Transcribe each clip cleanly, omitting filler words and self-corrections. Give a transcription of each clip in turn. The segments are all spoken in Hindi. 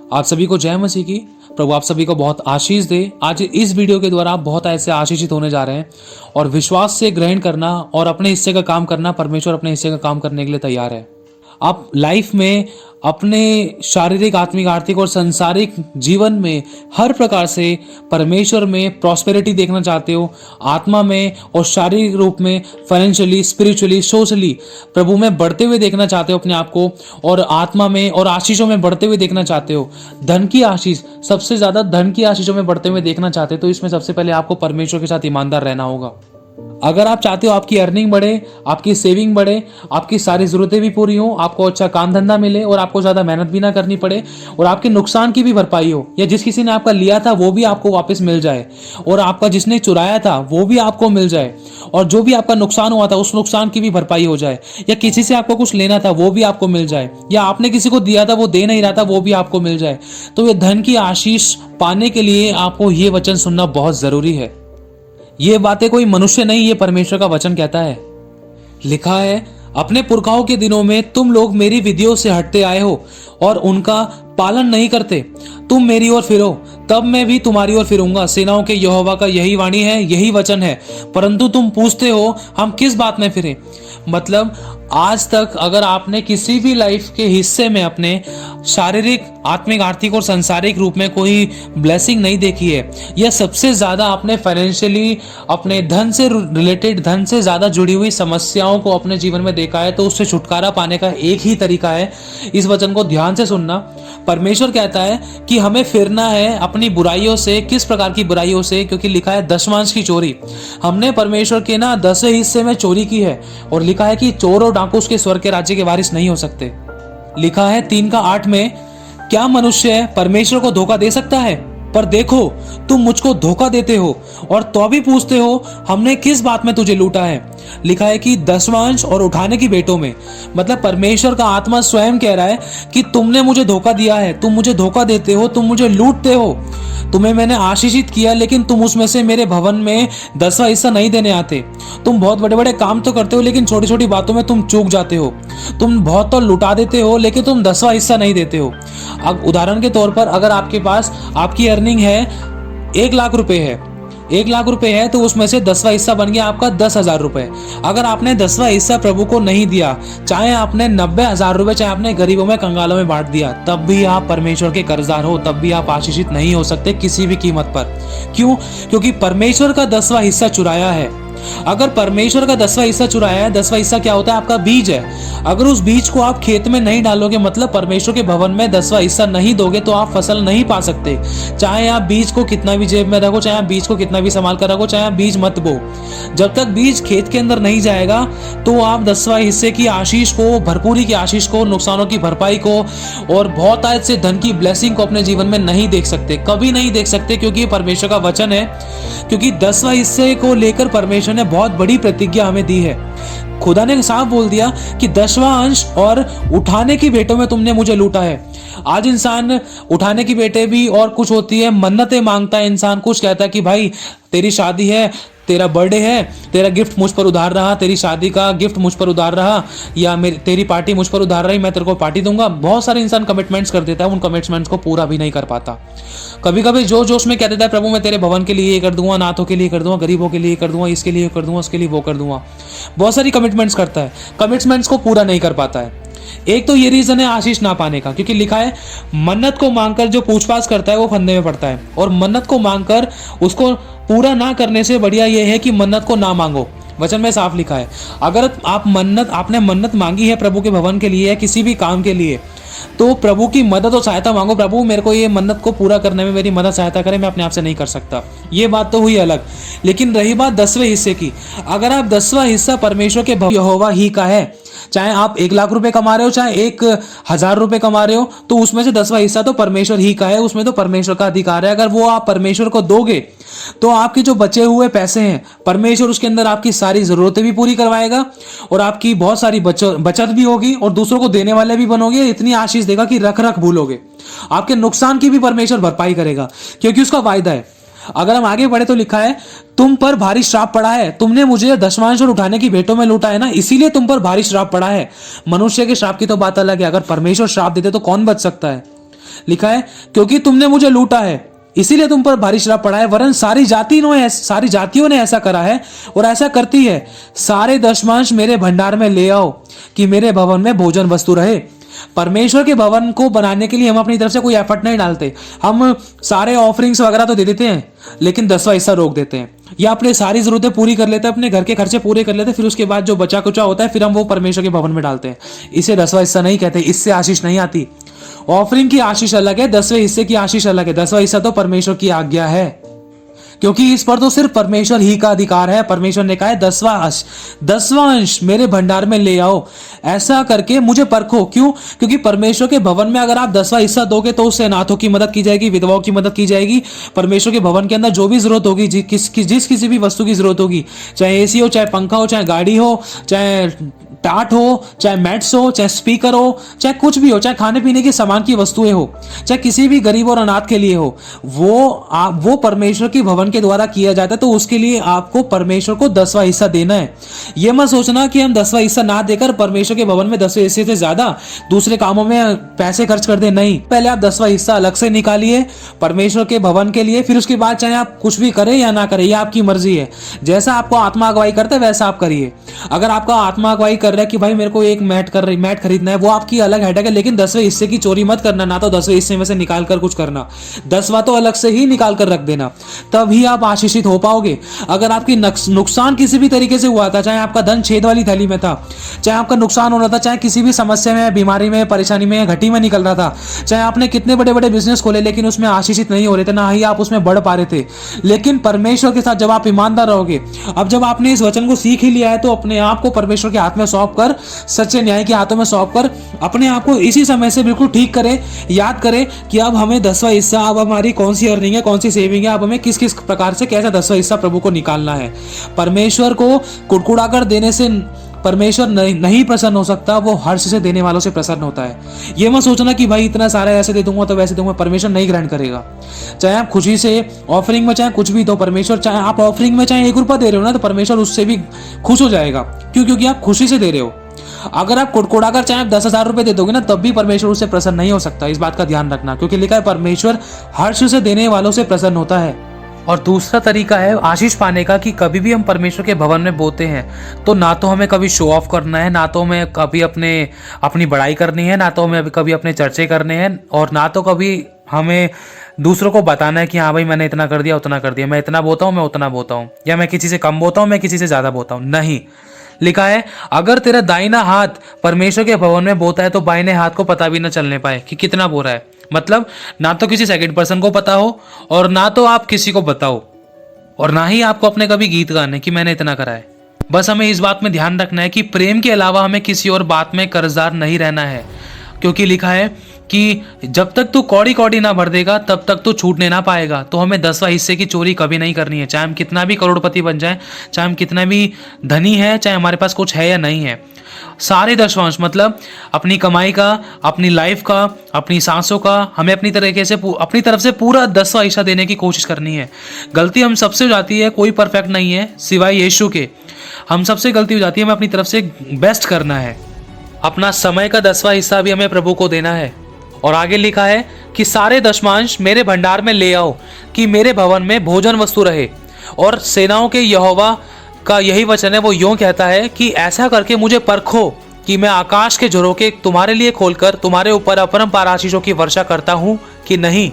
आप सभी को जय मसीह की। प्रभु आप सभी को बहुत आशीष दे। आज इस वीडियो के द्वारा आप बहुत ऐसे आशीषित होने जा रहे हैं और विश्वास से ग्रहण करना और अपने हिस्से का काम करना, परमेश्वर अपने हिस्से का काम करने के लिए तैयार है। आप लाइफ में अपने शारीरिक, आत्मिक, आर्थिक और सांसारिक जीवन में हर प्रकार से परमेश्वर में प्रॉस्पेरिटी देखना चाहते हो, आत्मा में और शारीरिक रूप में, फाइनेंशियली, स्पिरिचुअली, सोशली प्रभु में बढ़ते हुए देखना चाहते हो अपने आप को, और आत्मा में और आशीषों में बढ़ते हुए देखना चाहते हो। धन की आशीष, सबसे ज्यादा धन की आशीषों में बढ़ते हुए देखना चाहते हो, तो इसमें सबसे पहले आपको परमेश्वर के साथ ईमानदार रहना होगा। अगर आप चाहते हो आपकी अर्निंग बढ़े, आपकी सेविंग बढ़े, आपकी सारी जरूरतें भी पूरी हो, आपको अच्छा काम धंधा मिले और आपको ज्यादा मेहनत भी ना करनी पड़े और आपके नुकसान की भी भरपाई हो, या जिस किसी ने आपका लिया था वो भी आपको वापस मिल जाए और आपका जिसने चुराया था वो भी आपको मिल जाए, और जो भी आपका नुकसान हुआ था उस नुकसान की भी भरपाई हो जाए, या किसी से आपको कुछ लेना था वो भी आपको मिल जाए, या आपने किसी को दिया था वो दे नहीं रहा था वो भी आपको मिल जाए, तो ये धन की आशीष पाने के लिए आपको ये वचन सुनना बहुत जरूरी है। ये बातें कोई मनुष्य नहीं, ये परमेश्वर का वचन कहता है। लिखा है, अपने पुरखाओं के दिनों में तुम लोग मेरी विधियों से हटते आए हो और उनका पालन नहीं करते। तुम मेरी ओर फिरो, तब मैं भी तुम्हारी ओर फिरूंगा। सेनाओं के यहोवा का यही वाणी है, यही वचन है। परंतु तुम पूछते हो हम किस बात में फिरें। मतलब आज तक अगर आपने किसी भी लाइफ के हिस्से में अपने शारीरिक, आत्मिक, आर्थिक और सांसारिक रूप में कोई ब्लेसिंग नहीं देखी है, या सबसे ज्यादा आपने फाइनेंशियली अपने धन से रिलेटेड, धन से ज्यादा जुड़ी हुई समस्याओं को अपने जीवन में देखा है, तो उससे छुटकारा पाने का एक ही तरीका है, इस वचन को ध्यान से सुनना। परमेश्वर कहता है कि हमें फिरना है अपनी बुराइयों से। किस प्रकार की बुराइयों से? क्योंकि लिखा है दशमांश की चोरी। हमने परमेश्वर के 10वें हिस्से में चोरी की है, और लिखा है कि चोर और डाकू उसके स्वर्ग के राज्य के वारिस नहीं हो सकते। लिखा है 3:8 में, क्या मनुष्य परमेश्वर को धोखा दे सकता है? पर देखो तुम मुझको धोखा देते हो और तो भी पूछते हो हमने किस बात में तुझे लूटा है। लिखा है कि दशमांश और उठाने की भेंटों में। मतलब परमेश्वर का आत्मा स्वयं कह रहा है कि तुमने मुझे धोखा दिया है, तुम मुझे धोखा देते हो, तुम मुझे लूटते हो। तुम्हें मैंने आशीषित किया, लेकिन तुम उसमें से मेरे भवन में 10वां हिस्सा नहीं देने आते। तुम बहुत बड़े बड़े काम तो करते हो, लेकिन छोटी छोटी बातों में तुम चूक जाते हो। तुम बहुत तो लुटा देते हो, लेकिन तुम 10वां हिस्सा नहीं देते हो। अब उदाहरण के तौर पर, अगर आपके पास आपकी अर्निंग है 1,00,000 रुपए है, 1,00,000 रुपए है, तो उसमें से 10वां हिस्सा बन गया आपका 10,000 रुपए। अगर आपने 10वां हिस्सा प्रभु को नहीं दिया, चाहे आपने 90,000 रुपए, चाहे आपने गरीबों में, कंगालों में बांट दिया, तब भी आप परमेश्वर के कर्जदार हो, तब भी आप आशीषित नहीं हो सकते किसी भी कीमत पर। क्यों? क्योंकि परमेश्वर का 10वां हिस्सा चुराया है। अगर परमेश्वर का 10वां हिस्सा चुराया है, 10वां हिस्सा क्या होता है? आपका बीज है। अगर उस बीज को आप खेत में नहीं डालोगे, मतलब परमेश्वर के भवन में 10वां हिस्सा नहीं दोगे, तो आप फसल नहीं पा सकते। चाहे आप बीज को कितना भी जेब में रखो, चाहे आप बीज को कितना भी संभाल कर रखो, चाहे आप बीज मत बो, जब तक बीज खेत के अंदर नहीं जाएगा, तो आप 10वां हिस्से की आशीष को, भरपूरी की आशीष को, नुकसानों की भरपाई को और बहुत आयत से धन की ब्लेसिंग को अपने जीवन में नहीं देख सकते, कभी नहीं देख सकते। क्योंकि ये परमेश्वर का वचन है। क्योंकि 10वां हिस्से को लेकर परमेश्वर ने बहुत बड़ी प्रतिज्ञा हमें दी है। खुदा ने साफ बोल दिया कि 10वां अंश और उठाने की भेंटों में तुमने मुझे लूटा है। आज इंसान उठाने की भेंटें भी और कुछ होती है, मन्नतें मांगता है इंसान। कुछ कहता है कि भाई तेरी शादी है, तेरा बर्थडे है, तेरा गिफ्ट मुझ पर उधार रहा, तेरी शादी का गिफ्ट मुझ पर उधार रहा, या तेरी पार्टी मुझ पर उधार रही, मैं तेरे को पार्टी दूंगा। बहुत सारे इंसान कमिटमेंट्स कर देता है, उन कमिटमेंट्स को पूरा भी नहीं कर पाता। कभी कभी जोश में कह देता है प्रभु मैं तेरे भवन के लिए ये कर दूंगा, नाथों के लिए कर दूंगा, गरीबों के लिए कर दूंगा, इसके लिए कर दूंगा, उसके लिए वो कर दूंगा। बहुत सारी कमिटमेंट्स करता है, कमिटमेंट्स को पूरा नहीं कर पाता है। एक तो ये रीजन है आशीष ना पाने का, क्योंकि लिखा है मन्नत को मांगकर जो पूछपाछ करता है वो फंदे में पड़ता है, और मन्नत को मांगकर उसको पूरा ना करने से बढ़िया ये है कि मन्नत को ना मांगो। वचन में साफ लिखा है, अगर आपने मन्नत मांगी है प्रभु के भवन के लिए या किसी भी काम के लिए, तो प्रभु की मदद और सहायता मांगो। प्रभु मेरे को ये मन्नत को पूरा करने में मेरी मदद सहायता करें, मैं अपने आप से नहीं कर सकता। ये बात तो हुई अलग। लेकिन रही बात 10वें हिस्से की, अगर आप 10वां हिस्सा परमेश्वर के यहोवा ही का है, चाहे आप 1,00,000 रुपए कमा रहे हो, चाहे 1,000 रुपए कमा रहे हो, तो उसमें से 10वां हिस्सा तो परमेश्वर ही का है, उसमें तो परमेश्वर का अधिकार है। अगर वो आप परमेश्वर को दोगे, तो आपके जो बचे हुए पैसे हैं, परमेश्वर उसके अंदर आपकी सारी जरूरतें भी पूरी करवाएगा, और आपकी बहुत सारी बचत भी होगी, और दूसरों को देने वाले भी बनोगे। इतनी आशीष देगा कि रख रख भूलोगे। आपके नुकसान की भी परमेश्वर भरपाई करेगा, क्योंकि उसका वायदा है। अगर हम आगे बढ़े तो लिखा है तुम पर भारी श्राप पड़ा है, तुमने मुझे दशमांश और उठाने की भेंटों में लूटा है ना, इसीलिए तुम पर भारी श्राप पड़ा है। मनुष्य के श्राप की तो बात अलग है, अगर परमेश्वर श्राप देते तो कौन बच सकता है। लिखा है क्योंकि तुमने मुझे लूटा है इसीलिए तुम पर भारी श्राप पड़ा है, वरन सारी जातियों ने ऐसा करा है और ऐसा करती है। सारे दशमांश मेरे भंडार में ले आओ कि मेरे भवन में भोजन वस्तु रहे। परमेश्वर के भवन को बनाने के लिए हम अपनी तरफ से कोई एफर्ट नहीं डालते। हम सारे ऑफरिंग्स वगैरह तो दे देते हैं, लेकिन 10वां हिस्सा रोक देते हैं, या अपने सारी जरूरतें पूरी कर लेते हैं, अपने घर के खर्चे पूरे कर लेते हैं, फिर उसके बाद जो बचा कुचा होता है फिर हम वो परमेश्वर के भवन में डालते हैं। इसे 10वां हिस्सा नहीं कहते, इससे आशीष नहीं आती। ऑफरिंग की आशीष अलग है, 10वें हिस्से की आशीष अलग है। 10वां हिस्सा तो परमेश्वर की आज्ञा है, क्योंकि इस पर तो सिर्फ परमेश्वर ही का अधिकार है। परमेश्वर ने कहा है 10वां अंश मेरे भंडार में ले आओ, ऐसा करके मुझे परखो। क्यों? क्योंकि परमेश्वर के भवन में अगर आप 10वां हिस्सा दोगे तो उससे अनाथों की मदद की जाएगी, विधवाओं की मदद की जाएगी। परमेश्वर के भवन के अंदर जो भी जरूरत होगी, जिस किसी भी वस्तु की जरूरत होगी, चाहे एसी हो, चाहे पंखा हो, चाहे गाड़ी हो, चाहे टाट हो, चाहे मैट्स हो, चाहे स्पीकर हो, चाहे कुछ भी हो, चाहे खाने पीने के सामान की वस्तुएं हो, चाहे किसी भी गरीब और अनाथ के लिए हो, वो परमेश्वर के भवन के द्वारा किया जाता है। तो उसके लिए आपको परमेश्वर को 10वां हिस्सा देना है। यह मत सोचना कि हम 10वां हिस्सा ना देकर परमेश्वर के भवन में 10वें हिस्से से ज्यादा दूसरे कामों में पैसे खर्च कर दे। नहीं, पहले आप 10वां हिस्सा अलग से निकालिए परमेश्वर के भवन के लिए, फिर उसके बाद चाहे आप कुछ भी करें या ना करें, यह आपकी मर्जी है। जैसा आपको आत्मा अगुवाई करता है वैसा आप करिए। अगर आपका आत्मा अगुवाई कर रहा है कि भाई मेरे को एक मैट खरीदना है, वो आपकी अलग हेडेक है, लेकिन 10वें हिस्से की चोरी मत करना। ना तो 10वें हिस्से में से निकाल कर कुछ करना, 10वां तो अलग से ही निकाल कर रख देना, तभी आप आशीषित हो पाओगे। अगर आपकी नुकसान किसी भी तरीके से हुआ था, चाहे आपका धन छेद वाली थैली में था, चाहे आपका नुकसान हो रहा था, चाहे किसी भी समस्या में, बीमारी में, परेशानी में, घटी में निकल रहा था, चाहे आपने कितने बड़े बड़े बिजनेस खोले लेकिन उसमें आशीषित नहीं हो रहे थे, ना ही आप उसमें बढ़ पा रहे थे, लेकिन परमेश्वर के साथ जब आप ईमानदार रहोगे, अब जब आपने इस वचन को सीख ही लिया है, तो अपने आप को परमेश्वर के हाथ में सौंप कर, सच्चे न्याय के हाथों में सौंप कर अपने आप को इसी समय से बिल्कुल ठीक करें। याद करें कि अब हमें 10वां हिस्सा, अब हमारी कौन सी अर्निंग है, कौन सी सेविंग है, अब हमें किस किस प्रकार से कैसा 10वां हिस्सा प्रभु को निकालना है। परमेश्वर को कुड़कुड़ा कर देने से परमेश्वर नहीं प्रसन्न हो सकता, वो हर्ष से देने वालों से प्रसन्न होता है। ये मत सोचना कि भाई इतना सारा ऐसे दे दूंगा तो वैसे दूंगा, परमेश्वर नहीं ग्रहण करेगा। चाहे आप खुशी से ऑफरिंग में चाहे कुछ भी दो, परमेश्वर, चाहे आप ऑफरिंग में चाहे 1 रुपया दे रहे हो ना, तो परमेश्वर उससे भी खुश हो जाएगा। क्यों? क्योंकि आप खुशी से दे रहे हो। अगर आप कुड़कुड़ा कर चाहे 10,000 रुपए दे दोगे ना, तब भी परमेश्वर उससे प्रसन्न नहीं हो सकता। इस बात का ध्यान रखना, क्योंकि लिखा है परमेश्वर हर्ष से देने वालों से प्रसन्न होता है। और दूसरा तरीका है आशीष पाने का, कि कभी भी हम परमेश्वर के भवन में बोते हैं तो ना तो हमें कभी शो ऑफ करना है, ना तो हमें कभी अपनी बड़ाई करनी है, ना तो हमें कभी अपने चर्चे करने हैं, और ना तो कभी हमें दूसरों को बताना है कि हाँ भाई मैंने इतना कर दिया, उतना कर दिया, मैं इतना बोता हूँ, मैं उतना बोता हूँ, या मैं किसी से कम बोता हूँ, मैं किसी से ज्यादा बोता हूँ। नहीं, लिखा है अगर तेरा दाहिना हाथ परमेश्वर के भवन में बोता है तो बाइने हाथ को पता भी न चलने पाए कि कितना बो रहा है। मतलब ना तो किसी सेकंड पर्सन को पता हो, और ना तो आप किसी को बताओ, और ना ही आपको अपने कभी गीत गाने कि मैंने इतना करा है। बस हमें इस बात में ध्यान रखना है कि प्रेम के अलावा हमें किसी और बात में कर्जदार नहीं रहना है, क्योंकि लिखा है कि जब तक तू कौड़ी कौड़ी ना भर देगा तब तक तू छूटने ना पाएगा। तो हमें 10वां हिस्से की चोरी कभी नहीं करनी है, चाहे हम कितना भी करोड़पति बन जाएं, चाहे हम कितना भी धनी है, चाहे हमारे पास कुछ है या नहीं है। सारे दशमांश, मतलब अपनी कमाई का, अपनी लाइफ का, अपनी सांसों का, हमें अपनी तरफ से पूरा 10वां हिस्सा देने की कोशिश करनी है। गलती हम सबसे हो जाती है, कोई परफेक्ट नहीं है सिवाय यीशु के। हम सबसे गलती हो जाती है, हमें अपनी तरफ से बेस्ट करना है। अपना समय का 10वां हिस्सा भी हमें प्रभु को देना है। और आगे लिखा है कि सारे दशमांश मेरे भंडार में ले आओ कि मेरे भवन में भोजन वस्तु रहे। और सेनाओं के यहोवा का यही वचन है, वो यूं कहता है कि ऐसा करके मुझे परखो कि मैं आकाश के झरोखे तुम्हारे लिए खोलकर तुम्हारे ऊपर अपरंपार आशीषों की वर्षा करता हूं कि नहीं।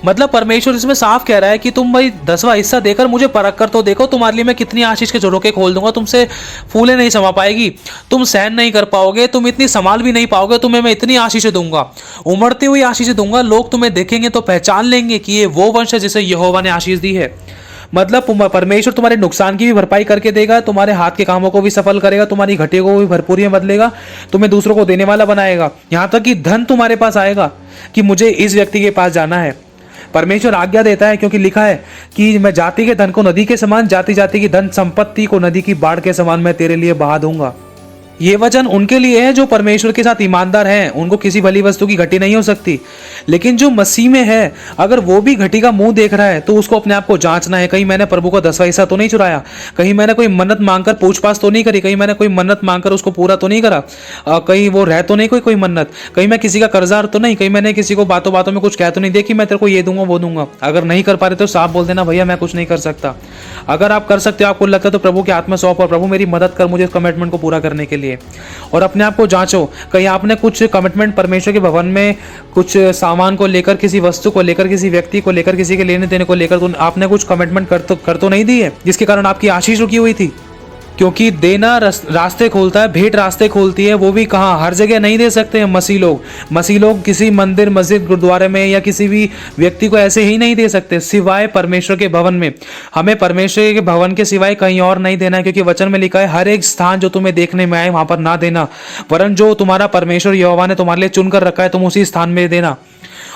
मतलब परमेश्वर इसमें साफ कह रहा है कि तुम भाई 10वां हिस्सा देकर मुझे परख कर तो देखो, तुम्हारे लिए मैं कितनी आशीष के झरोखे खोल दूंगा। तुमसे फूले नहीं समा पाएगी, तुम सहन नहीं कर पाओगे, तुम इतनी संभाल भी नहीं पाओगे। तुम्हें मैं इतनी आशीषें दूंगा, उमड़ती हुई आशीषें दूंगा। लोग तुम्हें देखेंगे तो पहचान लेंगे कि ये वो वंश है जिसे यहोवा ने आशीष दी है। मतलब परमेश्वर तुम्हारे नुकसान की भी भरपाई करके देगा, तुम्हारे हाथ के कामों को भी सफल करेगा, तुम्हारी घटिया को भी भरपूरी में बदलेगा, तुम्हें दूसरों को देने वाला बनाएगा। यहाँ तक कि धन तुम्हारे पास आएगा कि मुझे इस व्यक्ति के पास जाना है। परमेश्वर आज्ञा देता है, क्योंकि लिखा है कि मैं जाति के धन को नदी के समान, जाति जाति की धन संपत्ति को नदी की बाढ़ के समान मैं तेरे लिए बहा दूंगा। ये वचन उनके लिए है जो परमेश्वर के साथ ईमानदार हैं, उनको किसी भली वस्तु की घटी नहीं हो सकती। लेकिन जो मसीह में है, अगर वो भी घटी का मुंह देख रहा है तो उसको अपने आप को जांचना है, कहीं मैंने प्रभु का 10वां हिस्सा तो नहीं चुराया, कहीं मैंने कोई मन्नत मांगकर पूछपाछ तो नहीं करी, कहीं मैंने कोई मन्नत मांगकर उसको पूरा तो नहीं करा, कहीं वो रह तो नहीं कोई मन्नत, कहीं मैं किसी का कर्जदार तो नहीं, कहीं मैंने किसी को बातों बातों में कुछ कह तो नहीं देखी मैं तेरे को ये दूंगा वो दूंगा। अगर नहीं कर पा रहे तो साफ बोल देना, भैया मैं कुछ नहीं कर सकता। अगर आप कर सकते हो, आपको लगता है, तो प्रभु के हाथ में सौंप और प्रभु मेरी मदद कर मुझे इस कमिटमेंट को पूरा करने के लिए। और अपने आप को जांचो, कहीं आपने कुछ कमिटमेंट परमेश्वर के भवन में कुछ सामान को लेकर, किसी वस्तु को लेकर, किसी व्यक्ति को लेकर, किसी के लेने देने को लेकर तो आपने कुछ कमिटमेंट कर तो नहीं दी है, जिसके कारण आपकी आशीष रुकी हुई थी। क्योंकि देना रास्ते खोलता है, भेंट रास्ते खोलती है, वो भी कहाँ, हर जगह नहीं दे सकते हैं मसीह लोग किसी मंदिर, मस्जिद, गुरुद्वारे में या किसी भी व्यक्ति को ऐसे ही नहीं दे सकते, सिवाय परमेश्वर के भवन में। हमें परमेश्वर के भवन के सिवाय कहीं और नहीं देना है, क्योंकि वचन में लिखा है हर एक स्थान जो तुम्हें देखने में आए वहां पर ना देना, वरन जो तुम्हारा परमेश्वर यहोवा ने तुम्हारे लिए चुनकर रखा है तुम उसी स्थान में देना।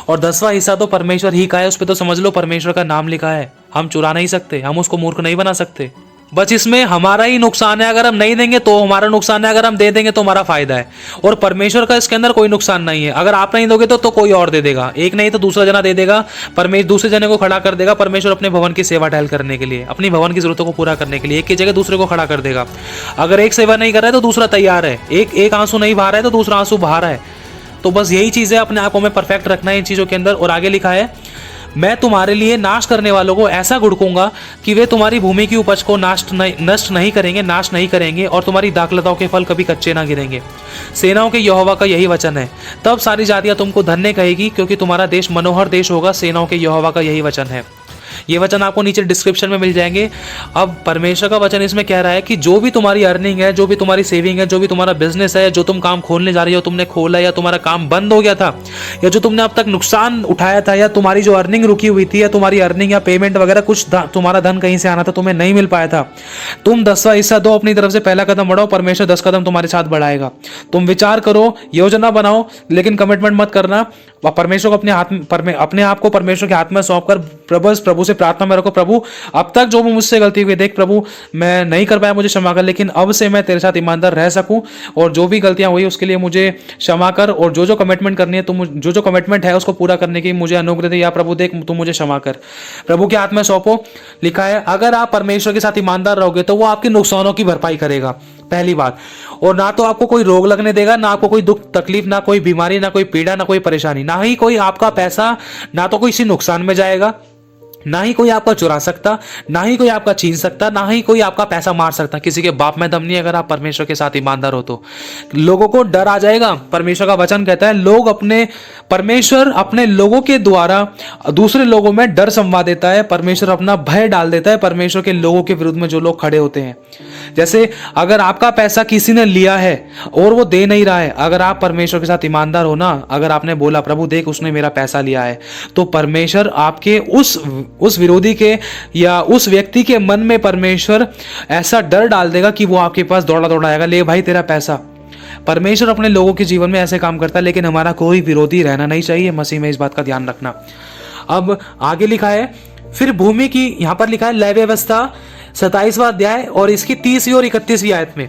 और 10वां हिस्सा तो परमेश्वर ही का है, उस पर तो समझ लो परमेश्वर का नाम लिखा है, हम चुरा नहीं सकते, हम उसको मूर्ख नहीं बना सकते। बस इसमें हमारा ही नुकसान है, अगर हम नहीं देंगे तो हमारा नुकसान है, अगर हम दे देंगे तो हमारा फायदा है। और परमेश्वर का इसके अंदर कोई नुकसान नहीं है, अगर आप नहीं दोगे तो कोई और दे देगा, एक नहीं तो दूसरा जना दे देगा, परमेश्वर दूसरे जने को खड़ा कर देगा, परमेश्वर अपने भवन की सेवा टहल करने के लिए, अपनी भवन की जरूरतों को पूरा करने के लिए एक की जगह दूसरे को खड़ा कर देगा। अगर एक सेवा नहीं कर रहा है तो दूसरा तैयार है, एक आंसू नहीं बहा रहा है तो दूसरा आंसू बहा रहा है। तो बस यही चीज़ है, अपने आप को हमें परफेक्ट रखना है इन चीज़ों के अंदर। और आगे लिखा है, मैं तुम्हारे लिए नाश करने वालों को ऐसा घुड़कूंगा कि वे तुम्हारी भूमि की उपज को नष्ट नहीं करेंगे, नाश नहीं करेंगे, और तुम्हारी दाखलताओं के फल कभी कच्चे ना गिरेंगे। सेनाओं के यहोवा का यही वचन है। तब सारी जातियां तुमको धन्य कहेगी, क्योंकि तुम्हारा देश मनोहर देश होगा। सेनाओं के यहोवा का यही वचन है। ये वचन आपको नीचे डिस्क्रिप्शन में मिल जाएंगे। अब परमेश्वर का वचन इसमें कह रहा है कि जो भी तुम्हारी अर्निंग है, जो भी तुम्हारी सेविंग है, जो भी तुम्हारा बिजनेस है, जो तुम काम खोलने जा रही हो, तुमने खोला या तुम्हारा काम बंद हो गया था, या जो तुमने अब तक नुकसान उठाया था, या तुम्हारी जो अर्निंग रुकी हुई थी, या तुम्हारी अर्निंग या पेमेंट वगैरह कुछ तुम्हारा धन कहीं से आना था तुम्हें नहीं मिल पाया था, तुम 10वां हिस्सा दो, अपनी तरफ से पहला कदम बढ़ाओ, परमेश्वर 10 कदम तुम्हारे साथ बढ़ाएगा। तुम विचार करो, योजना बनाओ, लेकिन कमिटमेंट मत करना। परमेश्वर को अपने आप को परमेश्वर के हाथ में सौंप कर प्रभु से प्रार्थना में रखो, प्रभु अब तक जो भी मुझसे गलती हुई, देख प्रभु मैं नहीं कर पाया, मुझे क्षमा कर, लेकिन अब से मैं तेरे साथ ईमानदार रह सकूं, और जो भी गलतियां हुई उसके लिए मुझे क्षमा कर, और जो कमिटमेंट करनी है, तुम जो कमिटमेंट है उसको पूरा करने की मुझे अनुग्रह दे, या प्रभु देख तुम मुझे क्षमा कर। प्रभु के हाथ में सौंपो। लिखा है अगर आप परमेश्वर के साथ ईमानदार रहोगे तो वो आपके नुकसानों की भरपाई करेगा, पहली बात। और ना तो आपको कोई रोग लगने देगा, ना आपको कोई दुख तकलीफ, ना कोई बीमारी, ना कोई पीड़ा, ना कोई परेशानी, ना ही कोई आपका पैसा, ना तो किसी नुकसान में जाएगा, ना ही कोई आपका चुरा सकता, ना ही कोई आपका छीन सकता, ना ही कोई आपका पैसा मार सकता। किसी के बाप में दम नहीं अगर आप परमेश्वर के साथ ईमानदार हो तो। लोगों को डर आ जाएगा। परमेश्वर का वचन कहता है परमेश्वर अपने लोगों के द्वारा दूसरे लोगों में डर संवाद देता है, परमेश्वर अपना भय डाल देता है परमेश्वर के लोगों के विरुद्ध में जो लोग खड़े होते हैं। जैसे अगर आपका पैसा किसी ने लिया है और वो दे नहीं रहा है, अगर आप परमेश्वर के साथ ईमानदार हो ना, अगर आपने बोला प्रभु देख उसने मेरा पैसा लिया है, तो परमेश्वर आपके उस विरोधी के या उस व्यक्ति के मन में परमेश्वर ऐसा डर डाल देगा कि वो आपके पास दौड़ा दौड़ा आएगा, ले भाई तेरा पैसा। परमेश्वर अपने लोगों के जीवन में ऐसे काम करता है, लेकिन हमारा कोई विरोधी रहना नहीं चाहिए मसीह में, इस बात का ध्यान रखना। अब आगे लिखा है, फिर भूमि की, यहां पर लिखा है लय व्यवस्था 27वां अध्याय और इसकी 30वीं और 31वीं आयत में,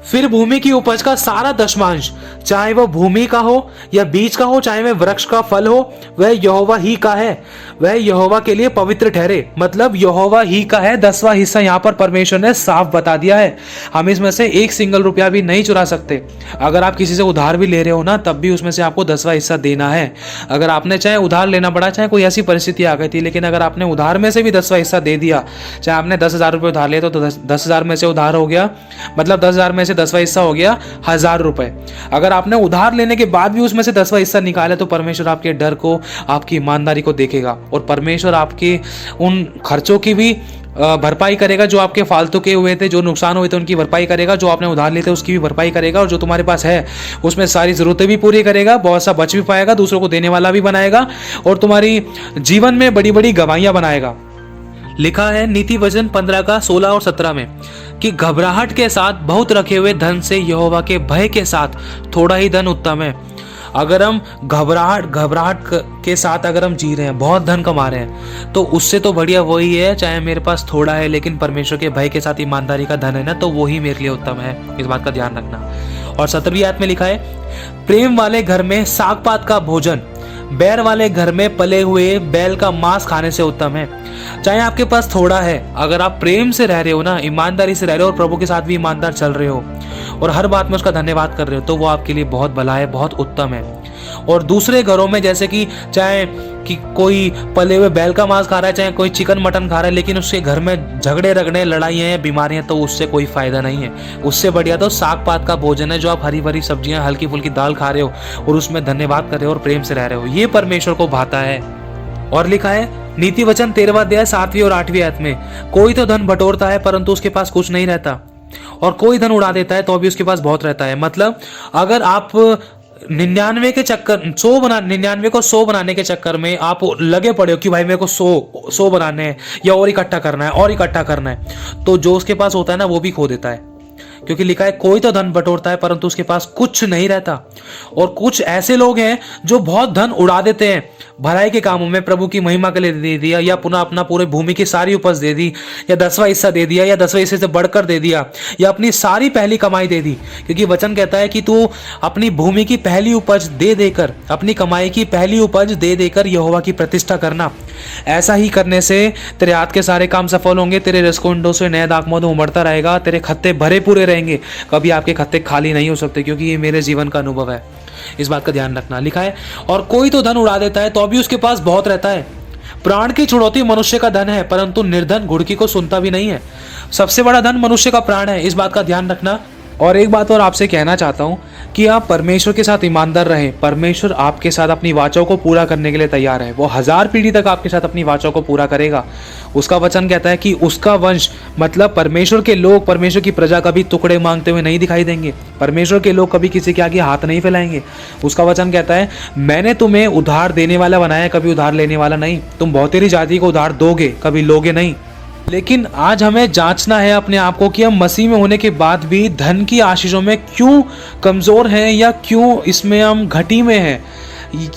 फिर भूमि की उपज का सारा दशमांश, चाहे वह भूमि का हो या बीज का हो, चाहे वह वृक्ष का फल हो, वह यहोवा ही का है, वह यहोवा के लिए पवित्र ठहरे। मतलब यहोवा ही का है। 10वां हिस्सा यहाँ पर परमेश्वर ने साफ बता दिया है। हम इसमें से एक सिंगल रुपया भी नहीं चुरा सकते। अगर आप किसी से उधार भी ले रहे हो ना, तब भी उसमें से आपको 10वां हिस्सा देना है। अगर आपने चाहे उधार लेना पड़ा, चाहे कोई ऐसी परिस्थिति आ गई थी, लेकिन अगर आपने उधार में से भी 10वां हिस्सा दे दिया, चाहे आपने 10,000 रुपये उधार लिए तो 10,000 में से उधार हो गया, मतलब 10,000 में से 10वां हिस्सा हो गया 1,000 रुपए। अगर आपने उधार लेने के बाद भी उसमें से 10वां हिस्सा निकाला, तो परमेश्वर आपके डर को, आपकी ईमानदारी को देखेगा, और परमेश्वर आपके उन खर्चों की भी भरपाई करेगा जो आपके फालतू के हुए थे, जो नुकसान हुए थे उनकी भरपाई करेगा, जो आपने उधार लिए थे उसकी भी भरपाई करेगा, और जो तुम्हारे पास है उसमें सारी जरूरतें भी पूरी करेगा, बहुत सा बच भी पाएगा, दूसरों को देने वाला भी बनाएगा, और तुम्हारी जीवन में बड़ी बड़ी गवाहियां बनाएगा। लिखा है नीति वचन 15 का 16 और 17 में कि घबराहट के साथ बहुत रखे हुए धन से यहोवा के भय के साथ थोड़ा ही धन उत्तम है। अगर हम घबराहट के साथ अगर हम जी रहे हैं, बहुत धन कमा रहे हैं, तो उससे तो बढ़िया वही है, चाहे मेरे पास थोड़ा है लेकिन परमेश्वर के भय के साथ ईमानदारी का धन है ना, तो वही मेरे लिए उत्तम है। इस बात का ध्यान रखना। और 17वीं आयत में लिखा है, प्रेम वाले घर में साग पात का भोजन बैर वाले घर में पले हुए बैल का मांस खाने से उत्तम है। चाहे आपके पास थोड़ा है, अगर आप प्रेम से रह रहे हो ना, ईमानदारी से रह रहे हो और प्रभु के साथ भी ईमानदार चल रहे हो और हर बात में उसका धन्यवाद कर रहे हो, तो वो आपके लिए बहुत भला है, बहुत उत्तम है। और दूसरे घरों में जैसे कि चाहे कि कोई पले हुए बैल का मांस खा रहा है, चाहे कोई चिकन मटन खा रहा है, लेकिन उसके घर में झगड़े रगड़े लड़ाइयाँ हैं, बीमारियां, तो उससे कोई फायदा नहीं है। उससे बढ़िया तो साग पात का भोजन है, जो आप हरी भरी सब्जियां, हल्की फुल्की दाल खा रहे हो और उसमें धन्यवाद कर रहे हो और प्रेम से रह रहे हो, ये परमेश्वर को भाता है। और लिखा है नीति वचन 13वां अध्याय 7वीं और 8वीं आयत में, कोई तो धन बटोरता है परंतु उसके पास कुछ नहीं रहता, और कोई धन उड़ा देता है तो भी उसके पास बहुत रहता है। मतलब अगर आप 99 के चक्कर 99 को 100 बनाने के चक्कर में आप लगे पड़े हो कि भाई मेरे को 100 बनाने हैं या और इकट्ठा करना है और इकट्ठा करना है, तो जो उसके पास होता है ना वो भी खो देता है। क्योंकि लिखा है कोई तो धन बटोरता है परंतु उसके पास कुछ नहीं रहता। और कुछ ऐसे लोग हैं जो बहुत धन उड़ा देते हैं भलाई के कामों में, प्रभु की महिमा के लिए दे दिया, या पुनः अपना पूरे भूमि की सारी उपज दे दी, या 10वां हिस्सा दे दिया, या 10वें हिस्से से बढ़कर दे दिया, या अपनी सारी पहली कमाई दे दी। क्योंकि वचन कहता है कि तू अपनी भूमि की पहली उपज दे देकर, अपनी कमाई की पहली उपज दे देकर यहोवा की प्रतिष्ठा करना। ऐसा ही करने से तेरे हाथ के सारे काम सफल होंगे, तेरे रसकुंडों से नया दाखमधु उमड़ता रहेगा, तेरे खत्ते भरे पूरे रहेंगे, कभी आपके खत्ते खाली नहीं हो सकते, क्योंकि ये मेरे जीवन का अनुभव है। इस बात का ध्यान रखना। लिखा है और कोई तो धन उड़ा देता है तो भी उसके पास बहुत रहता है। प्राण की छुड़ौती मनुष्य का धन है, परंतु निर्धन घुड़की को सुनता भी नहीं है। सबसे बड़ा धन मनुष्य का प्राण है, इस बात का ध्यान रखना। और एक बात और आपसे कहना चाहता हूं कि आप परमेश्वर के साथ ईमानदार रहें। परमेश्वर आपके साथ अपनी वाचा को पूरा करने के लिए तैयार है। वो 1000 पीढ़ी तक आपके साथ अपनी वाचा को पूरा करेगा। उसका वचन कहता है कि उसका वंश, मतलब परमेश्वर के लोग, परमेश्वर की प्रजा कभी टुकड़े मांगते हुए नहीं दिखाई देंगे। परमेश्वर के लोग कभी किसी के आगे हाथ नहीं फैलाएंगे। उसका वचन कहता है मैंने तुम्हें उधार देने वाला बनाया, कभी उधार लेने वाला नहीं। तुम बहुतेरी जाति को उधार दोगे, कभी लोगे नहीं। लेकिन आज हमें जांचना है अपने आप को कि हम मसीह में होने के बाद भी धन की आशीषों में क्यों कमज़ोर हैं, या क्यों इसमें हम घटी में हैं,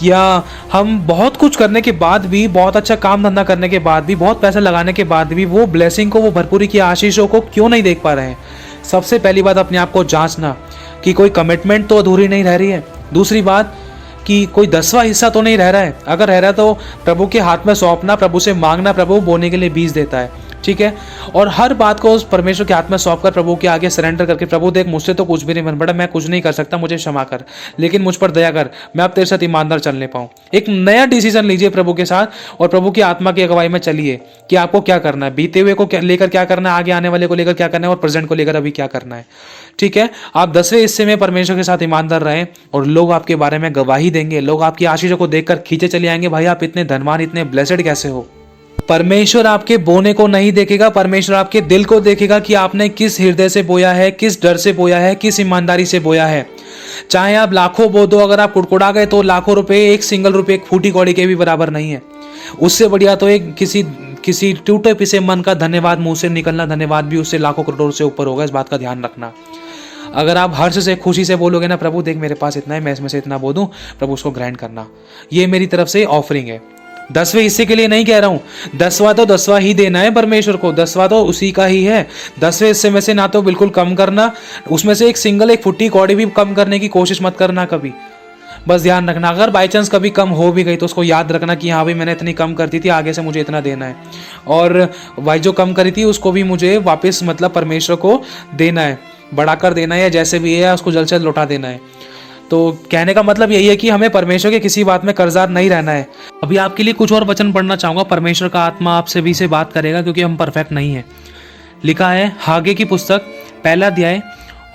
या हम बहुत कुछ करने के बाद भी, बहुत अच्छा काम धंधा करने के बाद भी, बहुत पैसा लगाने के बाद भी वो ब्लेसिंग को, वो भरपूरी की आशीषों को क्यों नहीं देख पा रहे हैं। सबसे पहली बात अपने आप को जांचना कि कोई कमिटमेंट तो अधूरी नहीं रह रही है। दूसरी बात कि कोई 10वां हिस्सा तो नहीं रह रहा है। अगर रह रहा है तो प्रभु के हाथ में सौंपना, प्रभु से मांगना, प्रभु बोने के लिए बीज देता है, ठीक है। और हर बात को उस परमेश्वर के हाथ में सौंप कर प्रभु के आगे सरेंडर करके, प्रभु देख मुझसे तो कुछ भी नहीं बन पड़ा, मैं कुछ नहीं कर सकता, मुझे क्षमा कर, लेकिन मुझ पर दया कर, मैं अब तेरे साथ ईमानदार चलने पाऊँ। एक नया डिसीजन लीजिए प्रभु के साथ और प्रभु की आत्मा की अगुवाई में चलिए कि आपको क्या करना है, बीते हुए को लेकर क्या करना है, आगे आने वाले को लेकर क्या करना है और प्रेजेंट को लेकर अभी क्या करना है, ठीक है। आप 10वें हिस्से में परमेश्वर के साथ ईमानदार रहें और लोग आपके बारे में गवाही देंगे। लोग आपकी आशीषों को देखकर खींचे चले आएंगे, भाई आप इतने धनवान, इतने ब्लेसेड कैसे हो। परमेश्वर आपके बोने को नहीं देखेगा, परमेश्वर आपके दिल को देखेगा कि आपने किस हृदय से बोया है, किस डर से बोया है, किस ईमानदारी से बोया है। चाहे आप लाखों बो दो, अगर आप कुड़कुड़ा गए तो लाखों रुपए एक सिंगल रुपए, एक फूटी कौड़ी के भी बराबर नहीं है। उससे बढ़िया तो एक किसी टूटे पिसे मन का धन्यवाद मुंह से निकलना, धन्यवाद भी उससे लाखों करोड़ से ऊपर होगा। इस बात का ध्यान रखना। अगर आप हर्ष से, खुशी से बोलोगे ना, प्रभु देख मेरे पास इतना है, मैं इसमें से इतना बो दूं, प्रभु उसको ग्रहण करना, ये मेरी तरफ से ऑफरिंग है। 10वें हिस्से के लिए नहीं कह रहा हूं, 10वां तो 10वां ही देना है परमेश्वर को, 10वां तो उसी का ही है। 10वें हिस्से में से ना तो बिल्कुल कम करना, उसमें से एक फुट्टी कौड़ी भी कम करने की कोशिश मत करना कभी। बस ध्यान रखना, अगर बाई चांस कभी कम हो भी गई तो उसको याद रखना कि हाँ भाई मैंने इतनी कम कर दी थी, आगे से मुझे इतना देना है, और भाई जो कम करी थी उसको भी मुझे वापस, मतलब परमेश्वर को देना है, बढ़ाकर देना है, या जैसे भी है उसको जल्द से जल्द लौटा देना है। तो कहने का मतलब यही है कि हमें परमेश्वर के किसी बात में कर्जदार नहीं रहना है। अभी आपके लिए कुछ और वचन पढ़ना चाहूँगा। परमेश्वर का आत्मा आपसे भी से बात करेगा क्योंकि हम परफेक्ट नहीं है। लिखा है हागे की पुस्तक 1 अध्याय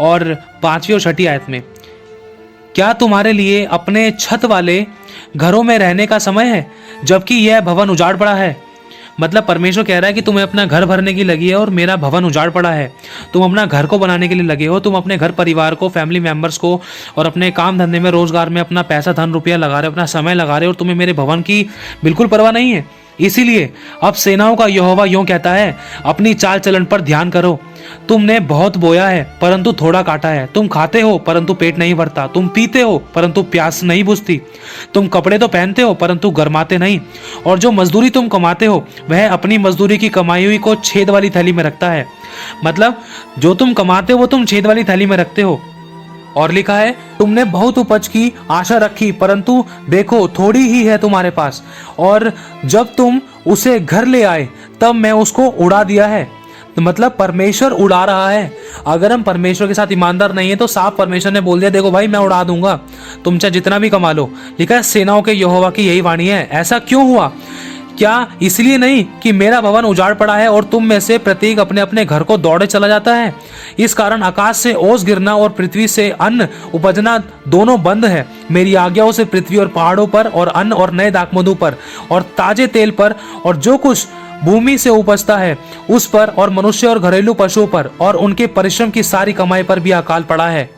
और 5वीं और 6ठी आयत में, क्या तुम्हारे लिए अपने छत वाले घरों में रहने का समय है जबकि यह भवन उजाड़ पड़ा है। मतलब परमेश्वर कह रहा है कि तुम्हें अपना घर भरने की लगी है और मेरा भवन उजाड़ पड़ा है। तुम अपना घर को बनाने के लिए लगे हो, तुम अपने घर परिवार को, फैमिली मेंबर्स को और अपने काम धंधे में, रोजगार में अपना पैसा, धन, रुपया लगा रहे हो, अपना समय लगा रहे हो, और तुम्हें मेरे भवन की बिल्कुल परवाह नहीं है। इसीलिए अब सेनाओं का यहोवा यूं कहता है, अपनी चाल चलन पर ध्यान करो। तुमने बहुत बोया है परंतु थोड़ा काटा है। तुम खाते हो परंतु पेट नहीं भरता। तुम पीते हो परंतु प्यास नहीं बुझती। तुम कपड़े तो पहनते हो परंतु गरमाते नहीं। और जो मजदूरी तुम कमाते हो वह अपनी मजदूरी की कमाई हुई को छेद वाली थैली में रखता है। मतलब जो तुम कमाते हो वो तुम छेद वाली थैली में रखते हो और लिखा है, तुमने बहुत उपज की आशा रखी, परंतु देखो थोड़ी ही है तुम्हारे पास, और जब तुम उसे घर ले आए तब मैं उसको उड़ा दिया है। तो मतलब परमेश्वर उड़ा रहा है। अगर हम परमेश्वर के साथ ईमानदार नहीं है तो साफ परमेश्वर ने बोल दिया, देखो भाई मैं उड़ा दूंगा, तुम चाहे जितना भी कमा लो। लिखा है, सेनाओं के यहोवा की यही वाणी है। ऐसा क्यों हुआ? क्या इसलिए नहीं कि मेरा भवन उजाड़ पड़ा है और तुम में से प्रत्येक अपने अपने घर को दौड़े चला जाता है? इस कारण आकाश से ओस गिरना और पृथ्वी से अन्न उपजना दोनों बंद है। मेरी आज्ञाओं से पृथ्वी और पहाड़ों पर और अन्न और नए दाखमधु पर और ताजे तेल पर और जो कुछ भूमि से उपजता है उस पर और मनुष्य और घरेलू पशुओं पर और उनके परिश्रम की सारी कमाई पर भी अकाल पड़ा है।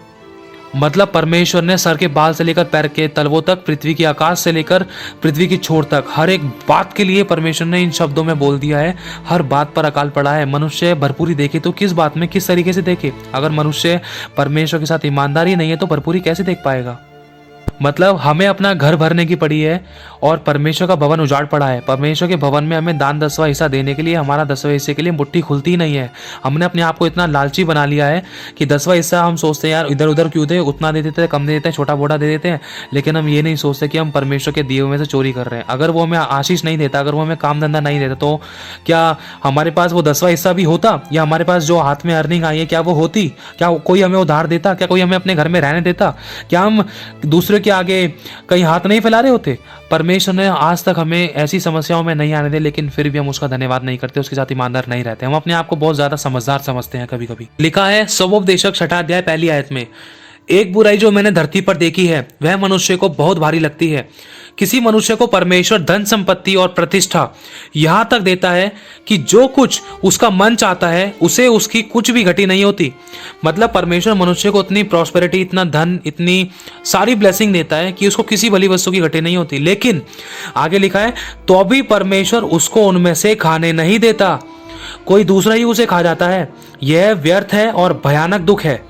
मतलब परमेश्वर ने सर के बाल से लेकर पैर के तलवों तक, पृथ्वी की आकाश से लेकर पृथ्वी की छोर तक, हर एक बात के लिए परमेश्वर ने इन शब्दों में बोल दिया है। हर बात पर अकाल पड़ा है। मनुष्य भरपूरी देखे तो किस बात में, किस तरीके से देखे? अगर मनुष्य परमेश्वर के साथ ईमानदारी नहीं है तो भरपूरी कैसे देख पाएगा? मतलब हमें अपना घर भरने की पड़ी है और परमेश्वर का भवन उजाड़ पड़ा है। परमेश्वर के भवन में हमें दान 10वां हिस्सा देने के लिए, हमारा 10वें हिस्से के लिए मुट्ठी खुलती नहीं है। हमने अपने आप को इतना लालची बना लिया है कि 10वां हिस्सा हम सोचते हैं यार इधर उधर क्यों दे, उतना दे देते हैं, कम दे देते हैं, छोटा बोटा दे देते हैं, लेकिन हम ये नहीं सोचते कि हम परमेश्वर के दिए हुए में से चोरी कर रहे हैं। अगर वो हमें आशीष नहीं देता, अगर वो हमें काम धंधा नहीं देता, तो क्या हमारे पास वो 10वां हिस्सा भी होता? या हमारे पास जो हाथ में अर्निंग आई है क्या वो होती? क्या कोई हमें उधार देता? क्या कोई हमें अपने घर में रहने देता? क्या हम दूसरे के आगे कहीं हाथ नहीं फैला रहे होते? परमेश्वर ने आज तक हमें ऐसी समस्याओं में नहीं आने दे, लेकिन फिर भी हम उसका धन्यवाद नहीं करते, उसके साथ ईमानदार नहीं रहते। हम अपने आप को बहुत ज्यादा समझदार समझते हैं कभी कभी। लिखा है स्वोपदेशक 6 अध्याय 1 आयत में, एक बुराई जो मैंने धरती पर देखी है वह मनुष्य को बहुत भारी लगती है। किसी मनुष्य को परमेश्वर धन संपत्ति और प्रतिष्ठा यहां तक देता है कि जो कुछ उसका मन चाहता है उसे उसकी कुछ भी घटी नहीं होती। मतलब परमेश्वर मनुष्य को इतनी प्रॉस्पेरिटी, इतना धन, इतनी सारी ब्लेसिंग देता है कि उसको किसी भली वस्तु की घटी नहीं होती। लेकिन आगे लिखा है, तो भी परमेश्वर उसको उनमें से खाने नहीं देता, कोई दूसरा ही उसे खा जाता है। यह व्यर्थ है और भयानक दुख है।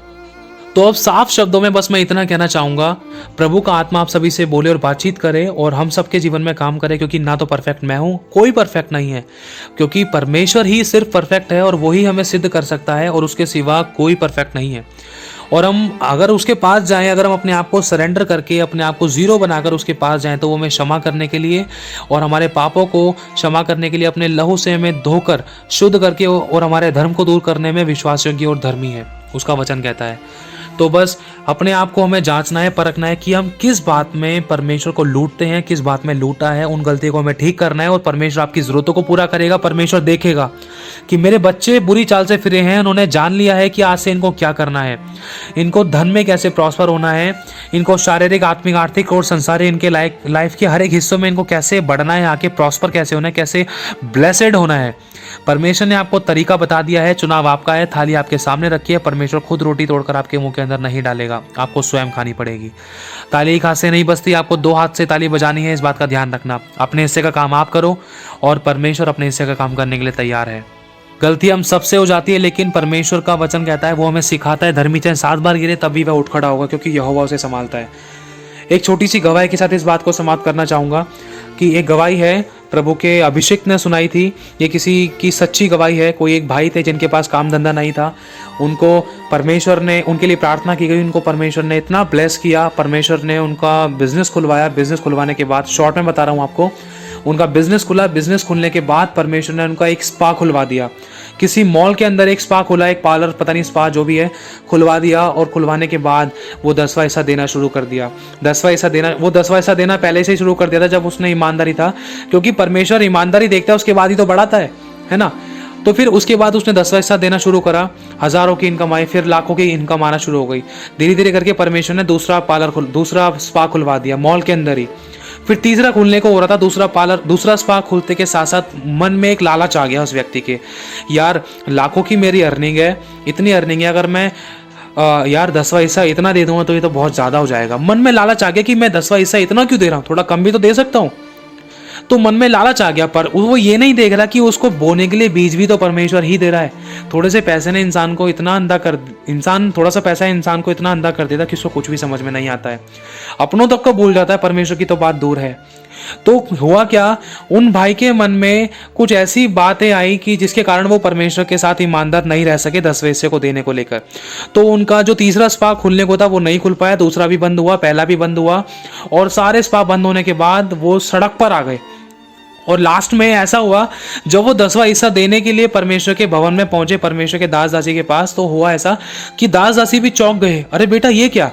तो अब साफ शब्दों में बस मैं इतना कहना चाहूंगा, प्रभु का आत्मा आप सभी से बोले और बातचीत करे और हम सबके जीवन में काम करे, क्योंकि ना तो परफेक्ट मैं हूं, कोई परफेक्ट नहीं है, क्योंकि परमेश्वर ही सिर्फ परफेक्ट है और वही हमें सिद्ध कर सकता है और उसके सिवा कोई परफेक्ट नहीं है। और हम अगर उसके पास जाएं, अगर हम अपने आप को सरेंडर करके, अपने आप को जीरो बनाकर उसके पास जाएं, तो वो हमें क्षमा करने के लिए और हमारे पापों को क्षमा करने के लिए अपने लहू से हमें धोकर शुद्ध करके और हमारे धर्म को दूर करने में विश्वास योग्य और धर्मी है, उसका वचन कहता है। तो बस अपने आप को हमें जांचना है, परखना है कि हम किस बात में परमेश्वर को लूटते हैं, किस बात में लूटा है, उन गलतियों को हमें ठीक करना है और परमेश्वर आपकी जरूरतों को पूरा करेगा। परमेश्वर देखेगा कि मेरे बच्चे बुरी चाल से फिरे हैं, उन्होंने जान लिया है कि आज से इनको क्या करना है, इनको धन में कैसे प्रॉस्पर होना है, इनको शारीरिक, आत्मिक, आर्थिक और संसारी इनके लाइफ के हर एक हिस्सों में इनको कैसे बढ़ना है, आके प्रॉस्पर कैसे होना है, कैसे ब्लेसेड होना है। परमेश्वर ने आपको तरीका बता दिया है, चुनाव आपका है, थाली आपके सामने रखी है। परमेश्वर खुद रोटी तोड़कर आपके मुंह के अंदर नहीं डालेगा, आपको स्वयं खानी पड़ेगी। ताली एक हाथ से नहीं बजती, आपको 2 हाथ से ताली बजानी है, इस बात का ध्यान रखना। अपने हिस्से का काम आप करो और परमेश्वर अपने हिस्से का काम करने के लिए तैयार है। गलती हम सबसे हो जाती है, लेकिन परमेश्वर का वचन कहता है, वो हमें सिखाता है, धर्मी चाहे 7 बार गिरे तब भी वह उठ खड़ा होगा, क्योंकि यहोवा उसे संभालता है। एक छोटी सी गवाही के साथ इस बात को समाप्त करना चाहूंगा कि एक गवाही है प्रभु के अभिषेक ने सुनाई थी। ये किसी की सच्ची गवाही है। कोई एक भाई थे जिनके पास काम धंधा नहीं था, उनको परमेश्वर ने, उनके लिए प्रार्थना की गई, उनको परमेश्वर ने इतना ब्लेस किया, परमेश्वर ने उनका बिजनेस खुलवाया। बिजनेस खुलवाने के बाद, शॉर्ट में बता रहा हूँ आपको, उनका बिजनेस खुला। बिजनेस खुलने के बाद परमेश्वर ने उनका एक स्पा खुलवा दिया। किसी मॉल के अंदर एक स्पा खुला, एक पार्लर, पता नहीं स्पा जो भी है, खुलवा दिया। और खुलवाने के बाद वो 10वां हिस्सा देना शुरू कर दिया। 10वां हिस्सा देना, वो 10वां हिस्सा देना पहले से ही शुरू कर दिया था जब उसने ईमानदारी था, क्योंकि परमेश्वर ईमानदारी देखता है, उसके बाद ही तो बढ़ाता है ना। तो फिर उसके बाद उसने 10वां हिस्सा देना शुरू करा। हजारों की इनकम आई, फिर लाखों की इनकम आना शुरू हो गई। धीरे धीरे करके परमेश्वर ने दूसरा स्पा खुलवा दिया मॉल के अंदर ही। फिर तीसरा खुलने को हो रहा था, दूसरा स्पा खुलते के साथ साथ मन में एक लालच आ गया उस व्यक्ति के, यार लाखों की मेरी अर्निंग है, इतनी अर्निंग है, अगर मैं यार 10वां हिस्सा इतना दे दूंगा तो ये तो बहुत ज्यादा हो जाएगा। मन में लालच आ गया कि मैं 10वां हिस्सा इतना क्यों दे रहा हूँ, थोड़ा कम भी तो दे सकता हूँ। तो मन में लालच आ गया, पर वो ये नहीं देख रहा कि उसको बोने के लिए बीज भी तो परमेश्वर ही दे रहा है। थोड़े से पैसे ने थोड़ा सा पैसा इंसान को इतना अंधा कर देता कि उसको कुछ भी समझ में नहीं आता है, अपनों तक को भूल जाता है, परमेश्वर की तो बात दूर है। तो हुआ क्या, उन भाई के मन में कुछ ऐसी बातें आई कि जिसके कारण वो परमेश्वर के साथ ईमानदार नहीं रह सके 10वें हिस्से को देने को लेकर। तो उनका जो तीसरा स्पा खुलने को था वो नहीं खुल पाया, दूसरा भी बंद हुआ, पहला भी बंद हुआ, और सारे स्पा बंद होने के बाद वो सड़क पर आ गए। और लास्ट में ऐसा हुआ, जब वो 10वां हिस्सा देने के लिए परमेश्वर के भवन में पहुंचे, परमेश्वर के दास दासी के पास, तो हुआ ऐसा कि दास दासी भी चौंक गए, अरे बेटा ये क्या,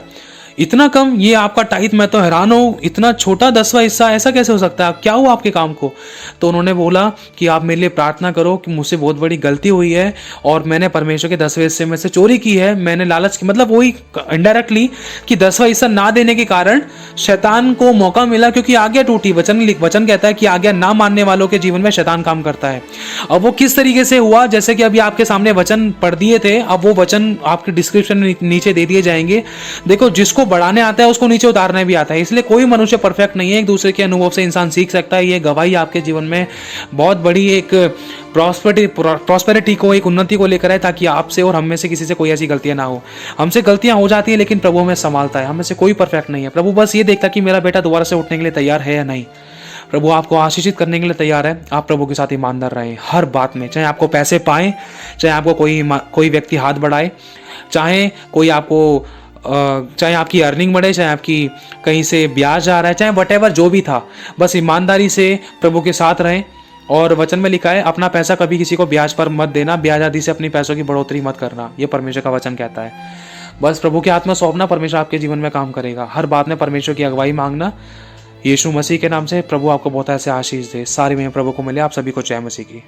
इतना कम, ये आपका टाइट, मैं तो हैरान हूँ, इतना छोटा 10वां हिस्सा, ऐसा कैसे हो सकता है, क्या हुआ आपके काम को। तो उन्होंने बोला कि आप मेरे लिए प्रार्थना करो कि मुझसे बहुत बड़ी गलती हुई है और मैंने परमेश्वर के 10वें हिस्से में से चोरी की है, मैंने लालच की, मतलब वही इनडायरेक्टली कि 10वां हिस्सा ना देने के कारण शैतान को मौका मिला, क्योंकि आज्ञा टूटी। वचन कहता है कि आज्ञा ना मानने वालों के जीवन में शैतान काम करता है। अब वो किस तरीके से हुआ, जैसे कि अभी आपके सामने वचन पढ़ दिए थे, अब वो वचन आपके डिस्क्रिप्शन में नीचे दे दिए जाएंगे। देखो, जिसको बढ़ाने आता है उसको नीचे उतारने भी आता है, इसलिए कोई मनुष्य परफेक्ट नहीं है, एक दूसरे के अनुभव से इंसान सीख सकता है। ये गवाही आपके जीवन में बहुत बड़ी एक प्रॉस्पेरिटी को, एक उन्नति को लेकर है, ताकि आपसे और हम में से किसी से कोई ऐसी गलतियां ना हो। हमसे गलतियां हो जाती है, लेकिन प्रभु हमें संभालता है, हमें से कोई परफेक्ट नहीं है। प्रभु बस ये देखता कि मेरा बेटा दोबारा से उठने के लिए तैयार है या नहीं। प्रभु आपको आशीषित करने के लिए तैयार है। आप प्रभु के साथ ईमानदार रहें हर बात में, चाहे आपको पैसे पाएं, चाहे आपको कोई व्यक्ति हाथ बढ़ाए, चाहे कोई आपको चाहे आपकी अर्निंग बढ़े, चाहे आपकी कहीं से ब्याज आ रहा है, चाहे वटेवर जो भी था, बस ईमानदारी से प्रभु के साथ रहें। और वचन में लिखा है, अपना पैसा कभी किसी को ब्याज पर मत देना, ब्याज आदि से अपनी पैसों की बढ़ोतरी मत करना, ये परमेश्वर का वचन कहता है। बस प्रभु के हाथ में सौंपना, परमेश्वर आपके जीवन में काम करेगा। हर बात में परमेश्वर की अगुवाई मांगना, यीशु मसीह के नाम से। प्रभु आपको बहुत ऐसे आशीष दे। सारी में प्रभु को मिले। आप सभी को जय मसीह की।